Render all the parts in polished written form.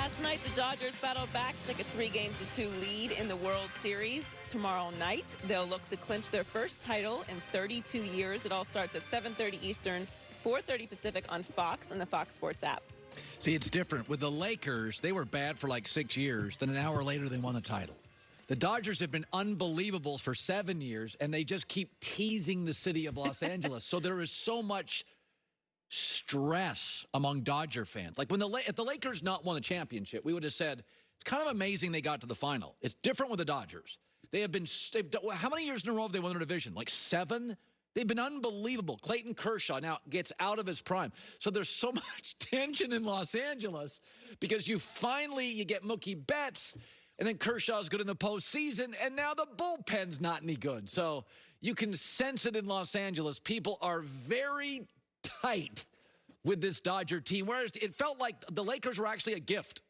Last night, the Dodgers battled back to take a 3-2 lead in the World Series. Tomorrow night, they'll look to clinch their first title in 32 years. It all starts at 7:30 Eastern, 4:30 Pacific on Fox and the Fox Sports app. See, it's different. With the Lakers, they were bad for like 6 years. Then an hour later, they won the title. The Dodgers have been unbelievable for 7 years, and they just keep teasing the city of Los Angeles. So there is so much stress among Dodger fans. Like if the Lakers not won the championship, we would have said it's kind of amazing they got to the final. It's different with the Dodgers. They've how many years in a row have they won their division? Like 7? They've been unbelievable. Clayton Kershaw now gets out of his prime. So there's so much tension in Los Angeles because you get Mookie Betts, and then Kershaw's good in the postseason, and now the bullpen's not any good. So you can sense it in Los Angeles. People are very tight with this Dodger team, whereas it felt like the Lakers were actually a gift.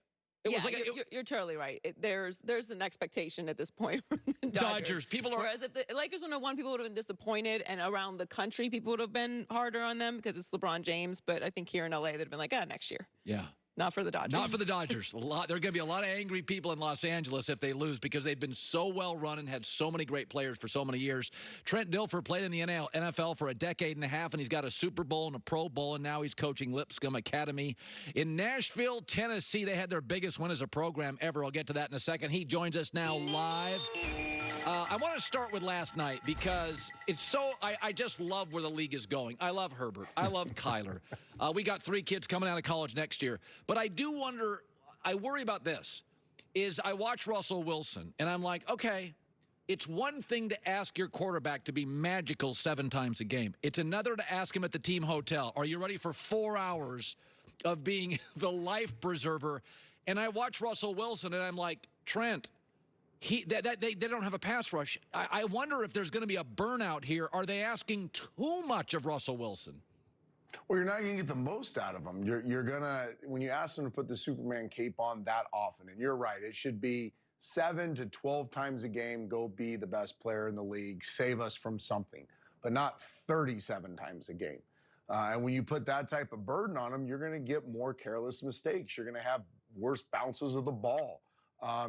You're totally right. There's an expectation at this point from the Dodgers. Whereas if the Lakers would have won, people would have been disappointed, and around the country, people would have been harder on them because it's LeBron James. But I think here in LA, they'd have been like, next year. Yeah. Not for the Dodgers. Not for the Dodgers. There are going to be a lot of angry people in Los Angeles if they lose because they've been so well run and had so many great players for so many years. Trent Dilfer played in the NFL for a decade and a half, and he's got a Super Bowl and a Pro Bowl, and now he's coaching Lipscomb Academy. In Nashville, Tennessee, they had their biggest win as a program ever. I'll get to that in a second. He joins us now live. I want to start with last night because I just love where the league is going. I love Herbert. I love Kyler. We got 3 kids coming out of college next year. But I do wonder, I worry about this, is I watch Russell Wilson, and I'm like, okay, it's one thing to ask your quarterback to be magical 7 times a game. It's another to ask him at the team hotel, are you ready for 4 hours of being the life preserver? And I watch Russell Wilson, and I'm like, Trent, they don't have a pass rush. I wonder if there's going to be a burnout here. Are they asking too much of Russell Wilson? Well, you're not going to get the most out of him. You're going to, when you ask them to put the Superman cape on that often, and you're right, it should be 7 to 12 times a game, go be the best player in the league, save us from something, but not 37 times a game. And when you put that type of burden on him, you're going to get more careless mistakes. You're going to have worse bounces of the ball.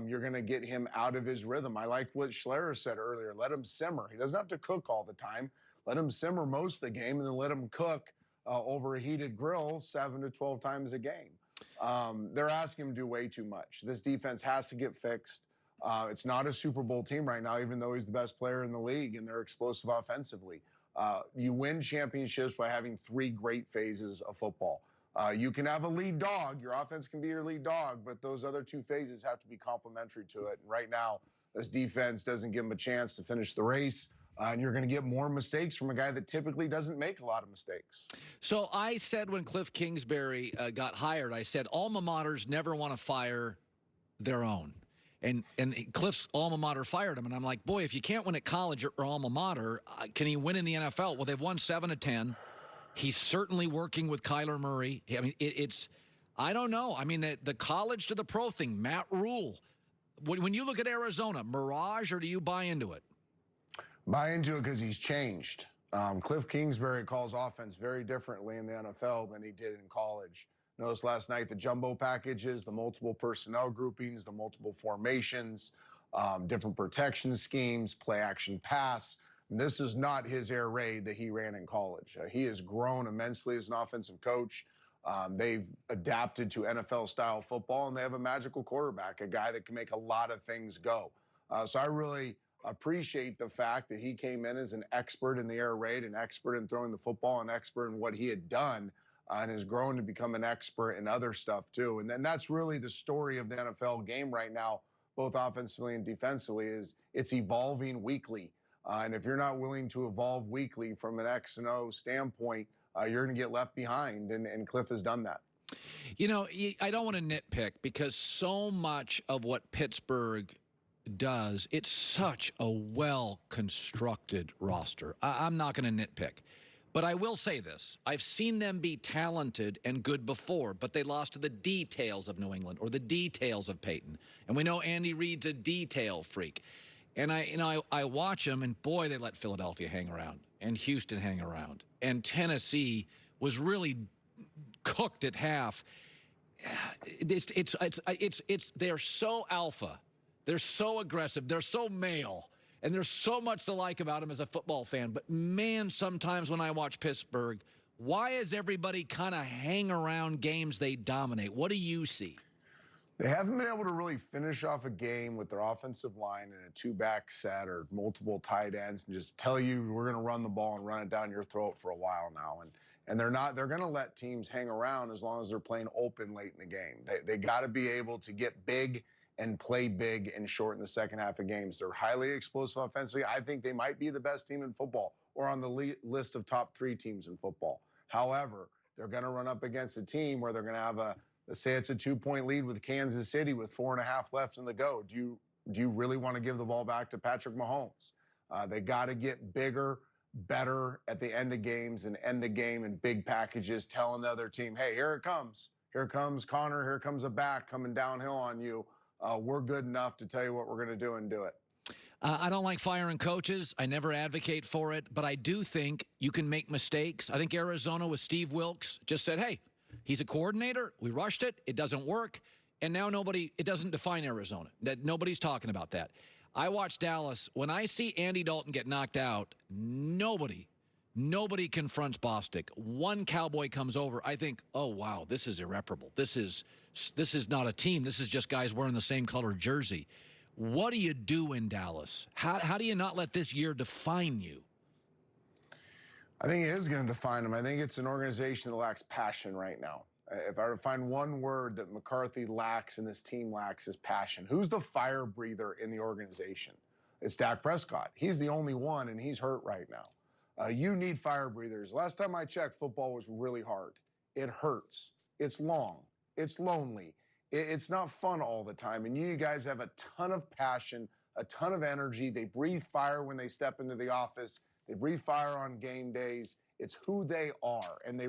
You're going to get him out of his rhythm. I like what Schlerer said earlier. Let him simmer. He doesn't have to cook all the time. Let him simmer most of the game, and then let him cook over a heated grill 7 to 12 times a game. They're asking him to do way too much. This defense has to get fixed. It's not a Super Bowl team right now, even though he's the best player in the league and they're explosive offensively. You win championships by having 3 great phases of football. You can have a lead dog. Your offense can be your lead dog, but those other 2 phases have to be complementary to it. And right now, this defense doesn't give him a chance to finish the race. And you're going to get more mistakes from a guy that typically doesn't make a lot of mistakes. So I said when Cliff Kingsbury got hired, I said alma maters never want to fire their own. And Cliff's alma mater fired him. And I'm like, boy, if you can't win at college or alma mater, can he win in the NFL? Well, they've won 7 of 10. He's certainly working with Kyler Murray. I mean, I don't know. I mean, the college to the pro thing, Matt Rule. When you look at Arizona, mirage, or do you buy into it? Buy into it because he's changed. Cliff Kingsbury calls offense very differently in the NFL than he did in college. Notice last night the jumbo packages, the multiple personnel groupings, the multiple formations, different protection schemes, play action pass. And this is not his air raid that he ran in college. He has grown immensely as an offensive coach. They've adapted to NFL-style football, and they have a magical quarterback, a guy that can make a lot of things go. So I really appreciate the fact that he came in as an expert in the air raid, an expert in throwing the football, an expert in what he had done, and has grown to become an expert in other stuff too. And then that's really the story of the NFL game right now, both offensively and defensively, is it's evolving weekly. And if you're not willing to evolve weekly from an X and O standpoint, you're going to get left behind, and Cliff has done that. You know, I don't want to nitpick because so much of what Pittsburgh does, it's such a well-constructed roster. I'm not going to nitpick. But I will say this. I've seen them be talented and good before, but they lost to the details of New England or the details of Peyton. And we know Andy Reid's a detail freak. And I watch them, and boy, they let Philadelphia hang around and Houston hang around. And Tennessee was really cooked at half. they're so alpha. They're so aggressive. They're so male. And there's so much to like about them as a football fan. But, man, sometimes when I watch Pittsburgh, why is everybody kind of hang around games they dominate? What do you see? They haven't been able to really finish off a game with their offensive line in a two-back set or multiple tight ends and just tell you we're going to run the ball and run it down your throat for a while now. And they're going to let teams hang around as long as they're playing open late in the game. They got to be able to get big and play big and short in the second half of games. They're highly explosive offensively. I think they might be the best team in football or on the list of top 3 teams in football. However, they're going to run up against a team where they're going to have let's say it's a 2-point lead with Kansas City with 4.5 left in the go. Do you really want to give the ball back to Patrick Mahomes? They got to get bigger, better at the end of games and end the game in big packages, telling the other team, hey, here it comes. Here comes Connor. Here comes a back coming downhill on you. We're good enough to tell you what we're going to do and do it. I don't like firing coaches. I never advocate for it, but I do think you can make mistakes. I think Arizona with Steve Wilks just said, hey, he's a coordinator. We rushed it. It doesn't work. And now it doesn't define Arizona. Nobody's talking about that. I watch Dallas. When I see Andy Dalton get knocked out, nobody confronts Bostic. One Cowboy comes over. I think, oh, wow, this is irreparable. This is not a team. This is just guys wearing the same color jersey. What do you do in Dallas? How do you not let this year define you? I think it is going to define them. I think it's an organization that lacks passion right now. If I were to find one word that McCarthy lacks and this team lacks, is passion. Who's the fire breather in the organization? It's Dak Prescott. He's the only one, and he's hurt right now. You need fire breathers. Last time I checked, football was really hard. It hurts. It's long. It's lonely. It's not fun all the time. And you guys have a ton of passion, a ton of energy. They breathe fire when they step into the office. They breathe fire on game days. It's who they are. And they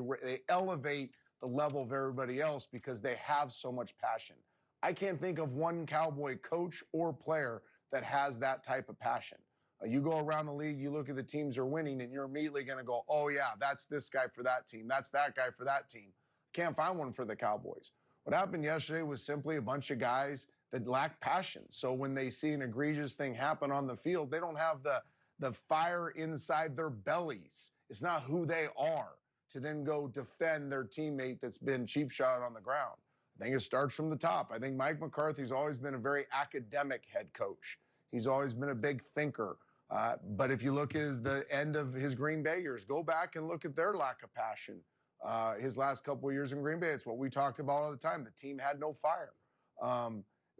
elevate the level of everybody else because they have so much passion. I can't think of one Cowboy coach or player that has that type of passion. You go around the league, you look at the teams that are winning, and you're immediately going to go, oh, yeah, that's this guy for that team. That's that guy for that team. Can't find one for the Cowboys. What happened yesterday was simply a bunch of guys that lack passion. So when they see an egregious thing happen on the field, they don't have the fire inside their bellies. It's not who they are to then go defend their teammate that's been cheap shot on the ground. I think it starts from the top. I think Mike McCarthy's always been a very academic head coach. He's always been a big thinker. But if you look at the end of his Green Bay years, go back and look at their lack of passion. His last couple of years in Green Bay, it's what we talked about all the time. The team had no fire.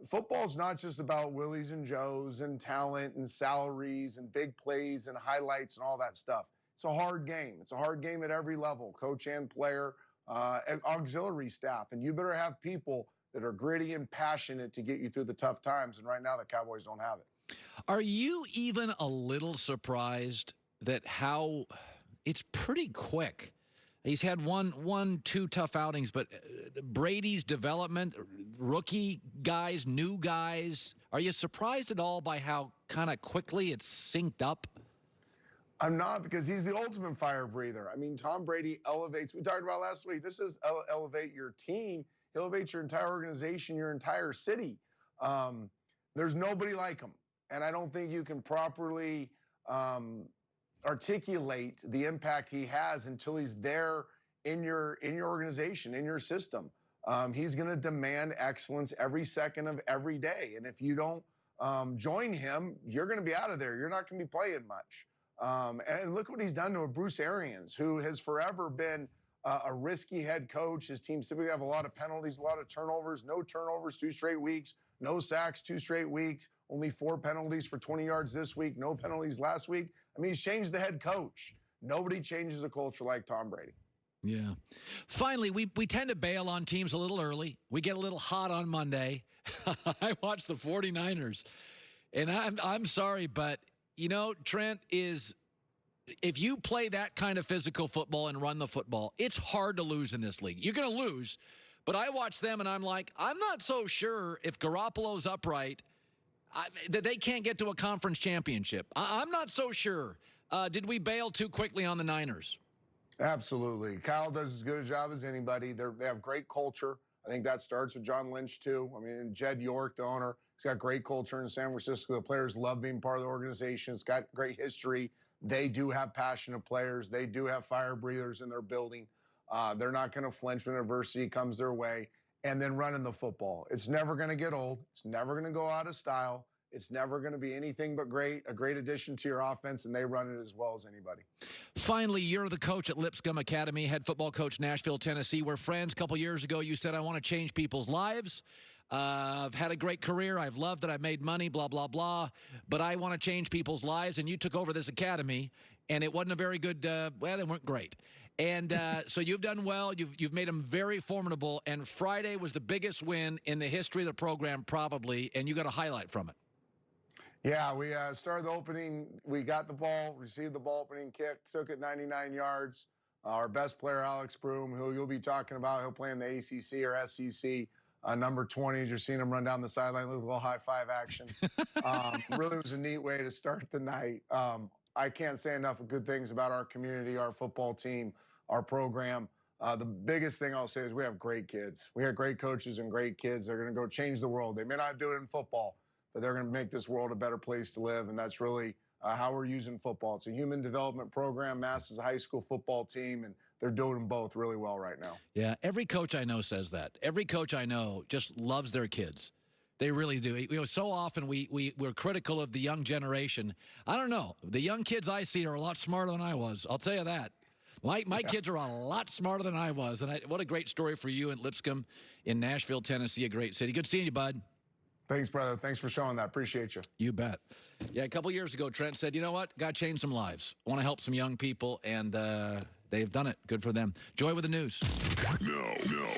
Football's not just about Willies and Joes and talent and salaries and big plays and highlights and all that stuff. It's a hard game. It's a hard game at every level, coach and player, and auxiliary staff. And you better have people that are gritty and passionate to get you through the tough times. And right now, the Cowboys don't have it. Are you even a little surprised that how it's pretty quick? He's had two tough outings, but Brady's development, rookie guys, new guys, are you surprised at all by how kind of quickly it's synced up? I'm not, because he's the ultimate fire breather. I mean, Tom Brady elevates, we talked about last week, this is elevate your team, elevate your entire organization, your entire city. There's nobody like him. And I don't think you can properly articulate the impact he has until he's there in your organization, in your system. He's going to demand excellence every second of every day. And if you don't join him, you're going to be out of there. You're not going to be playing much. And look what he's done to a Bruce Arians, who has forever been a risky head coach. His teams typically have a lot of penalties, a lot of turnovers, no turnovers 2 straight weeks, no sacks 2 straight weeks, only 4 penalties for 20 yards this week, no penalties last week. I mean, he's changed the head coach. Nobody changes a culture like Tom Brady. Yeah. Finally, we tend to bail on teams a little early. We get a little hot on Monday. I watched the 49ers, and I'm sorry, but, you know, Trent, if you play that kind of physical football and run the football, it's hard to lose in this league. You're going to lose, but I watch them, and I'm like, I'm not so sure if Garoppolo's upright that they can't get to a conference championship. I'm not so sure. Did we bail too quickly on the Niners? Absolutely. Kyle does as good a job as anybody. They have great culture. I think that starts with John Lynch, too. I mean, Jed York, the owner, he's got great culture in San Francisco. The players love being part of the organization. It's got great history. They do have passionate players. They do have fire breathers in their building. They're not going to flinch when adversity comes their way. And then running the football. It's never going to get old. It's never going to go out of style. It's never going to be anything but great, a great addition to your offense, and they run it as well as anybody. Finally, you're the coach at Lipscomb Academy, head football coach, Nashville, Tennessee. We're friends. A couple years ago, you said, I want to change people's lives. I've had a great career. I've loved it. I've made money, blah, blah, blah. But I want to change people's lives. And you took over this academy, and it wasn't a very good, well, they weren't great. And so you've done well. You've made them very formidable. And Friday was the biggest win in the history of the program, probably, and you got a highlight from it. Yeah, we started the opening. We got the ball, received the ball opening kick, took it 99 yards. Our best player, Alex Broom, who you'll be talking about, he'll play in the ACC or SEC, number 20. You're seeing him run down the sideline with a little high-five action. Really was a neat way to start the night. I can't say enough of good things about our community, our football team, our program. The biggest thing I'll say is we have great kids. We have great coaches and great kids. They're going to go change the world. They may not do it in football, but they're going to make this world a better place to live, and that's really how we're using football. It's a human development program. Mass is a high school football team, and they're doing them both really well right now. Yeah, every coach I know says that. Every coach I know just loves their kids. They really do. You know, so often we're critical of the young generation. I don't know. The young kids I see are a lot smarter than I was. I'll tell you that. My kids are a lot smarter than I was. And what a great story for you in Lipscomb in Nashville, Tennessee, a great city. Good seeing you, bud. Thanks, brother. Thanks for showing that. Appreciate you. You bet. Yeah, a couple years ago, Trent said, you know what? Got to change some lives. I want to help some young people, and they've done it. Good for them. Joy with the news. No.